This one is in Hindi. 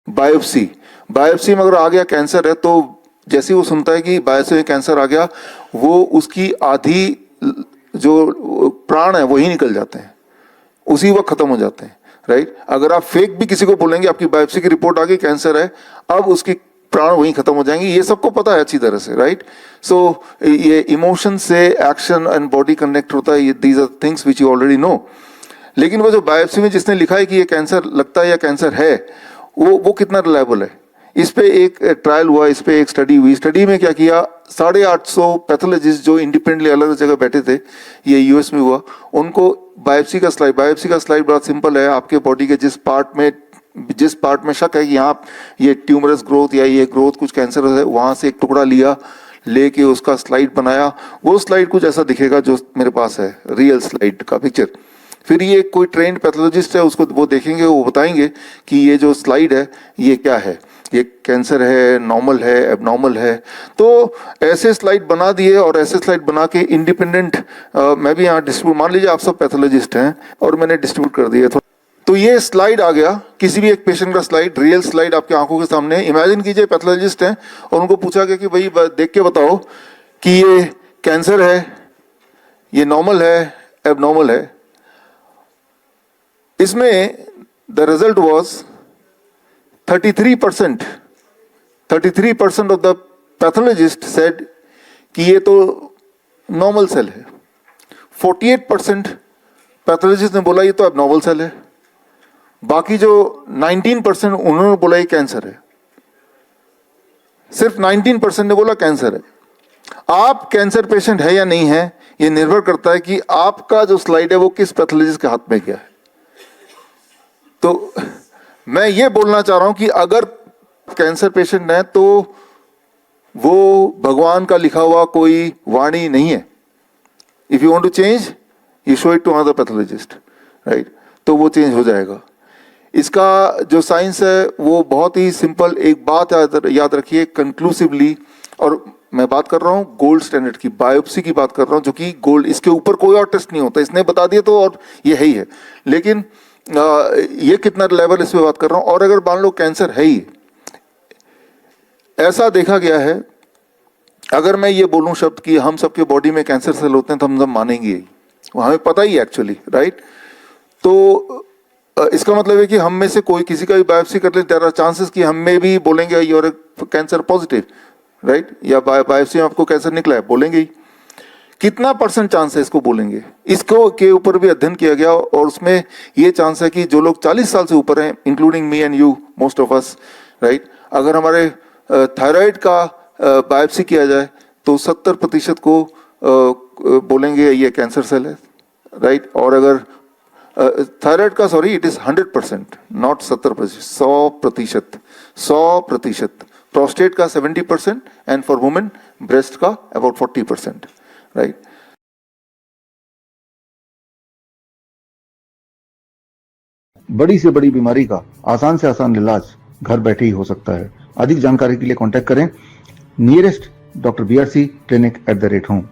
बायोप्सी, बायोप्सी में अगर आ गया कैंसर है तो जैसे वो सुनता है कि बायोप्सी में कैंसर आ गया, वो उसकी आधी जो प्राण है वही निकल जाते हैं, उसी वक्त खत्म हो जाते हैं, राइट। अगर आप फेक भी किसी को बोलेंगे आपकी बायोप्सी की रिपोर्ट आ गई कैंसर है, अब उसकी प्राण वहीं खत्म हो जाएंगे, ये सबको पता है अच्छी तरह से, राइट। सो ये इमोशन से एक्शन एंड बॉडी कनेक्ट होता है, these are things which you already know. लेकिन वो जो बायोप्सी में जिसने लिखा है कि ये कैंसर लगता है या कैंसर है, वो कितना रिलायबल है। इस पे एक ट्रायल हुआ, इस पे एक स्टडी हुई। स्टडी में क्या किया, 850 पैथोलॉजिस्ट जो इंडिपेंडेंटली अलग जगह बैठे थे, ये यूएस में हुआ, उनको बायोप्सी का स्लाइड बड़ा सिंपल है, आपके बॉडी के जिस पार्ट में शक है कि यहाँ ये ट्यूमरस ग्रोथ या ये ग्रोथ कुछ कैंसर है, वहां से एक टुकड़ा लिया, लेके उसका स्लाइड बनाया। वो स्लाइड कुछ ऐसा दिखेगा जो मेरे पास है, रियल स्लाइड का पिक्चर। फिर ये कोई ट्रेंड पैथोलॉजिस्ट है, उसको वो देखेंगे, वो बताएंगे कि ये जो स्लाइड है ये क्या है, ये कैंसर है, नॉर्मल है, एबनॉर्मल है। तो ऐसे स्लाइड बना दिए और ऐसे स्लाइड बना के इंडिपेंडेंट मैं भी यहाँ डिस्ट्रीब्यूट, मान लीजिए आप सब पैथोलॉजिस्ट हैं और मैंने डिस्ट्रीब्यूट कर दिया तो ये स्लाइड आ गया, किसी भी एक पेशेंट का स्लाइड, रियल स्लाइड आपकी आंखों के सामने। इमेजिन कीजिए पैथोलॉजिस्ट हैं और उनको पूछा गया कि भाई देख के बताओ कि ये कैंसर है, ये नॉर्मल है, एबनॉर्मल है। इसमें the result was 33% of the pathologist said कि ये तो नॉर्मल सेल है। 48% पैथोलॉजिस्ट ने बोला ये तो एबनॉर्मल सेल है। बाकी जो 19% उन्होंने बोला ये कैंसर है। सिर्फ 19% ने बोला कैंसर है। आप कैंसर पेशेंट है या नहीं है, ये निर्भर करता है कि आपका जो स्लाइड है वो किस पैथोलॉजिस्ट के हाथ में गया है। तो मैं ये बोलना चाह रहा हूं कि अगर कैंसर पेशेंट है तो वो भगवान का लिखा हुआ कोई वाणी नहीं है। If you want to change, you show it to another pathologist, right, तो वो चेंज हो जाएगा। इसका जो साइंस है वो बहुत ही सिंपल। एक बात याद रखिए कंक्लूसिवली, और मैं बात कर रहा हूं गोल्ड स्टैंडर्ड की, बायोप्सी की बात कर रहा हूं, जो कि गोल्ड, इसके ऊपर कोई और टेस्ट नहीं होता, इसने बता दिया तो और ये है ही है। लेकिन ये कितना लेवल इस पे बात कर रहा हूं। और अगर मान लो कैंसर है ही, ऐसा देखा गया है, अगर मैं ये बोलूं शब्द कि हम सबके बॉडी में कैंसर सेल होते हैं तो हम सब मानेंगे ही, वो हमें पता ही है एक्चुअली, राइट। तो इसका मतलब है कि हम में से कोई किसी का भी बायोप्सी कर ले, देयर आर चांसेस कि हम में भी बोलेंगे यूर कैंसर पॉजिटिव, राइट, या बायोप्सी में आपको कैंसर निकला है, बोलेंगे ही। कितना % चांस है इसको बोलेंगे, इसको के ऊपर भी अध्ययन किया गया और उसमें ये चांस है कि जो लोग 40 साल से ऊपर हैं, including me and you, most of us, right, अगर हमारे थायराइड का बायोप्सी किया जाए तो 70% को बोलेंगे ये कैंसर सेल है, राइट। और अगर थायराइड का, sorry, it is 100%, not 70%, 100%। Prostate का 70% एंड फॉर वुमेन ब्रेस्ट का अबाउट 40%, राइट। बड़ी से बड़ी बीमारी का आसान से आसान इलाज घर बैठे ही हो सकता है। अधिक जानकारी के लिए कांटेक्ट करें nearest doctor BRC clinic @home।